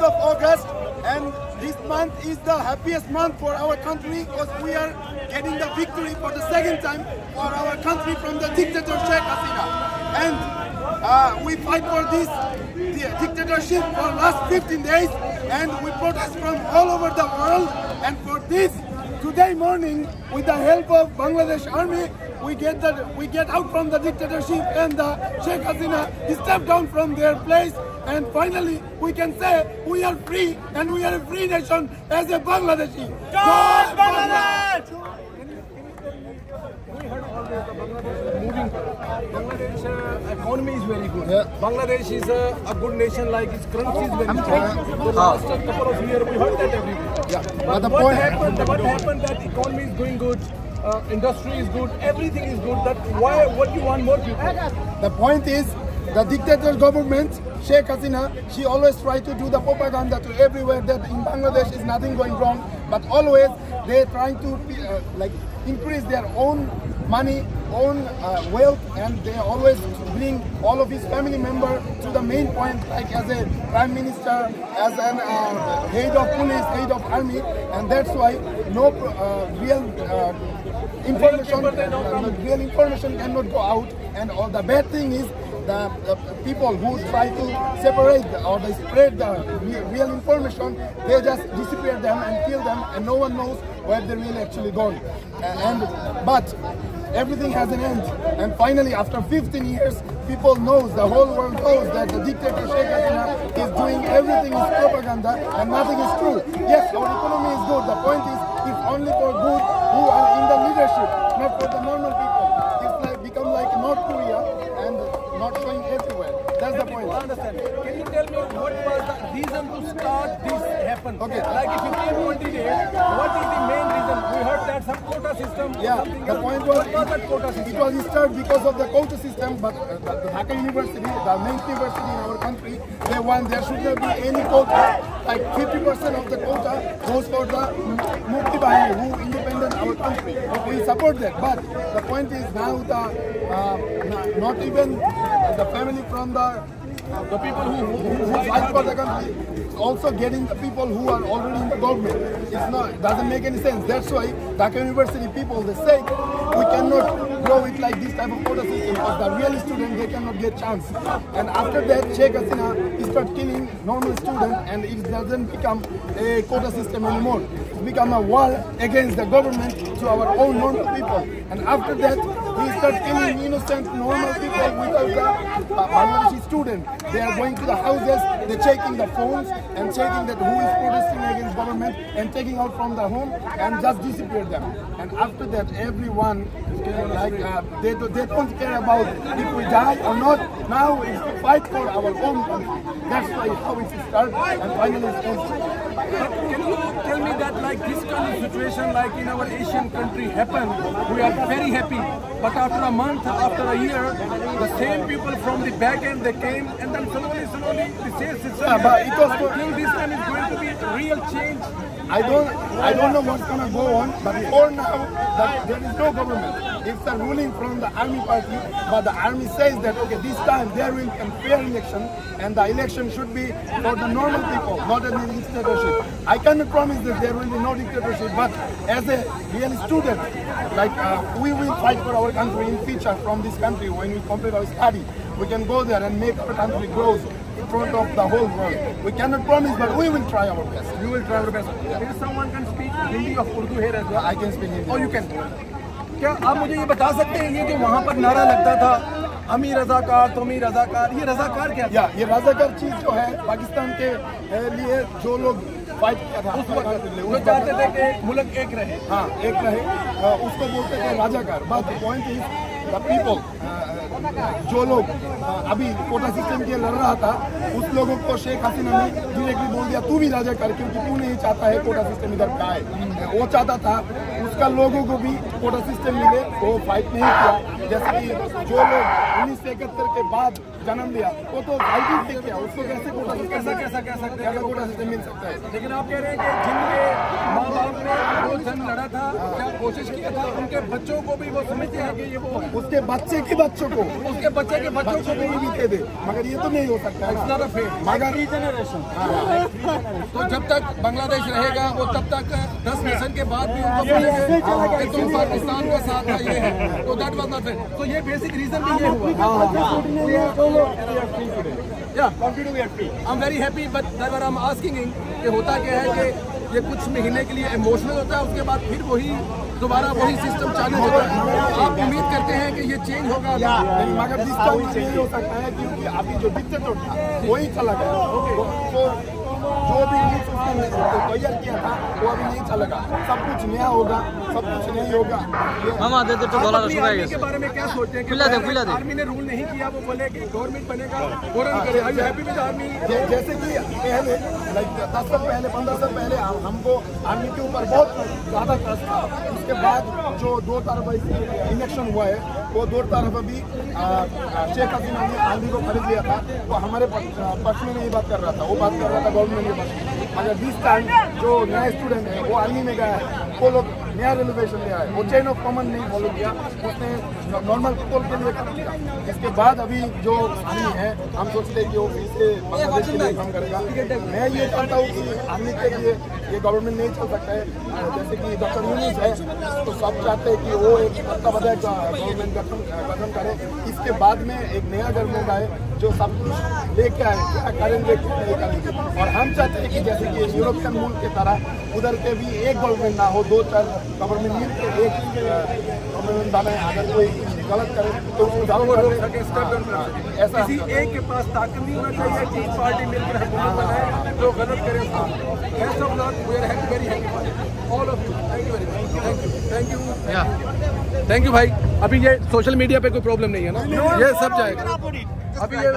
of August, and this month is the happiest month for our country because we are getting the victory for the second time for our country from the dictator Sheikh Hasina. And we fight for this dictatorship for last 15 days, and we protest from all over the world. And for this, today morning, with the help of Bangladesh Army, we get out from the dictatorship, and the Sheikh Hasina stepped down from their place, and finally we can say we are free, and we are a free nation as a Bangladeshi. God Bangladesh! We heard always the Bangladesh moving. Bangladesh economy is very good. Yeah. Bangladesh is a good nation, like its currency is very strong. The last couple of years we heard that everywhere. Yeah. But what happened that economy is going good, industry is good, everything is good. That why? What do you want more people? The point is, the dictator government, Sheikh Hasina, she always try to do the propaganda to everywhere that in Bangladesh is nothing going wrong, but always they're trying to like increase their own money, own wealth, and they always bring all of his family members to the main point, like as a prime minister, as an head of police, head of army, and that's why no real information cannot go out. And all the bad thing is the people who try to separate or they spread the real information, they just disappear them and kill them, and no one knows where they're really actually gone. But everything has an end, and finally after 15 years, people knows, the whole world knows that the dictator Sheikh Hasina is doing everything is propaganda and nothing is true. Yes, our economy is good. The point is, it's only for good who are in the leadership, not for the normal people. It's like become like North Korea and not showing everywhere. That's the point. I understand. Can you tell me what was the reason to start this happen? Okay. Like if 15-20 days, what is the main reason? We heard that some quota system. Yeah, the point was, what was that quota system? it was started because of the quota system, but the Dhaka University, the main university in our country, they want there should not be any quota. Like 50% of the quota goes for the Mukti Bahini, who independent our country. We support that, but the point is now not even the family from the people who fight for the country, also getting the people who are already in the government. It doesn't make any sense. That's why Dhaka University people, they say we cannot grow it like this type of quota system because the real students, they cannot get chance. And after that, Sheikh Hasina start killing normal students, and it doesn't become a quota system anymore. It become a war against the government to our own normal people. And after that, he start killing innocent normal people without the Bangladeshi student. They are going to the houses, they're checking the phones and checking that who is protesting against government and taking out from the home and just disappear them. And after that, everyone, like they don't care about if we die or not. Now it's to fight for our own country. That's why how it starts and finally it ends. Can you tell me that like this kind of situation like in our Asian country happened, we are very happy, but after a month, after a year, the same people from the back end, they came, and then slowly the same system. Yeah, but it was till this time is going to be real change. I don't know what's gonna go on, but for now that there is no government. It's a ruling from the army party, but the army says that okay, this time there will be a fair election, and the election should be for the normal people, not a dictatorship. I cannot promise that there will be no dictatorship, but as a real student, like we will fight for our country in future from this country when we complete our study. We can go there and make our country grow in front of the whole world. We cannot promise, but we will try our best. You will try your best. If someone can speak Hindi or Urdu here as well, I can speak Hindi. or you can. क्या आप मुझे ये बता सकते हैं ये जो वहाँ पर नारा लगता था अमी रजाकार तुमी रजाकार, ये रजाकार क्या था? ये रजाकार चीज जो है पाकिस्तान के लिए जो लोग फाइट किया था उस वक्त वो चाहते थे कि मुल्क एक रहे, हाँ एक रहे, उसको बोलते थे Razakar. But point is the people, जो लोग अभी कोटा सिस्टम के लड़ रहा था, उस लोगों को शेख हसीना ने डायरेक्टली बोल दिया तू भी राजाकार, क्योंकि तू नहीं चाहता है कोटा सिस्टम इधर का आए. वो चाहता था उसका लोगों को भी कोटा सिस्टम मिले, वो फाइट नहीं किया. जैसे कि जो लोग 1971 के बाद जन्म लिया वो तो फाइट ही नहीं किया, उसको कैसे कोटा सिस्टम कोटा सिस्टम मिल सकता है? लेकिन आप कह रहे हैं कि जिनके माँ बाप ने वो जंग लड़ा था, क्या कोशिश किया था, उनके बच्चों को भी वो समझते हैं कि ये वो उसके बच्चे के बच्चों को के बच्चे के बच्चों को भी दे दे, मगर ये तो नहीं हो सकता है। मगर तो जब तक बांग्लादेश रहेगा वो तब तक 10 मिशन के बाद भी उनको बोलेंगे कि तुम पाकिस्तान का साथ है, ये है, तो दैट वाज नॉट फेयर। तो ये बेसिक रीजन भी ये हुआ। I am very happy, but that I am asking कि होता क्या है कि ये कुछ महीने के लिए इमोशनल होता है, उसके बाद फिर वही दोबारा वही सिस्टम चालू होता है। आप उम्मीद करते हैं कि ये चेंज होगा? नहीं, मगर जिस टाइम नहीं हो सकता है, क्योंकि अभी जो डिक्टेटर था वही चला गया। तो जो भी सिस्टम तैयार किया था वो अभी नहीं चलेगा, सब कुछ नया होगा, सब कुछ नहीं होगा। आर्मी के बारे में क्या सोचते हैं कि आर्मी ने रूल नहीं किया, वो बोले कि गवर्नमेंट बनेगा फौरन करे? Are you happy with army? जैसे कि पहले 10 साल पहले 15 साल पहले हमको आर्मी के ऊपर बहुत ज़्यादा ट्रस्ट था। उसके बाद जो 2 तरफ इलेक्शन हुआ है, वो 2 तरफ अभी शेख हसीना ने आर्मी को खरीद लिया था, वो हमारे पक्ष में नहीं बात कर रहा था, वो बात कर रहा था गवर्नमेंट के पक्ष में। मगर दिस टाइम जो नया स्टूडेंट है वो आर्मी में गया है, वो लोग नया रिजर्वेशन लिया है, वो चेन ऑफ कमांड नहीं फॉलो किया, उसने नॉर्मल पीपल के लिए काम किया। इसके बाद अभी जो आर्मी है, हम सोचते हैं कि वो फिर से बांग्लादेश के लिए काम करेगा। मैं ये चाहता हूँ कि आर्मी के लिए ये गवर्नमेंट नहीं चल सकता है। जैसे कि डॉक्टर यूनुस है, तो सब चाहते हैं कि वो एक तत्वावधायक गवर्नमेंट गठन करे, इसके बाद में एक नया गवर्नमेंट आए जो सब कुछ लेके आए, क्या करेंगे क्या नहीं करेंगे। और हम चाहते हैं कि जैसे कि यूरोपियन मुल्क की तरह उधर के भी एक गवर्नमेंट ना हो, 2-4 गवर्नमेंट मिल के एक गवर्नमेंट बनाए। अगर कोई गलत करे तो ऐसा किसी एक के पास ताकत नहीं होना चाहिए कि पार्टी मिलकर हुकूमत बनाए, जो गलत करे। All of you, thank you very much, thank you भाई। अभी ये सोशल मीडिया पे कोई प्रॉब्लम नहीं है ना, ये सब जाएगा अभी ये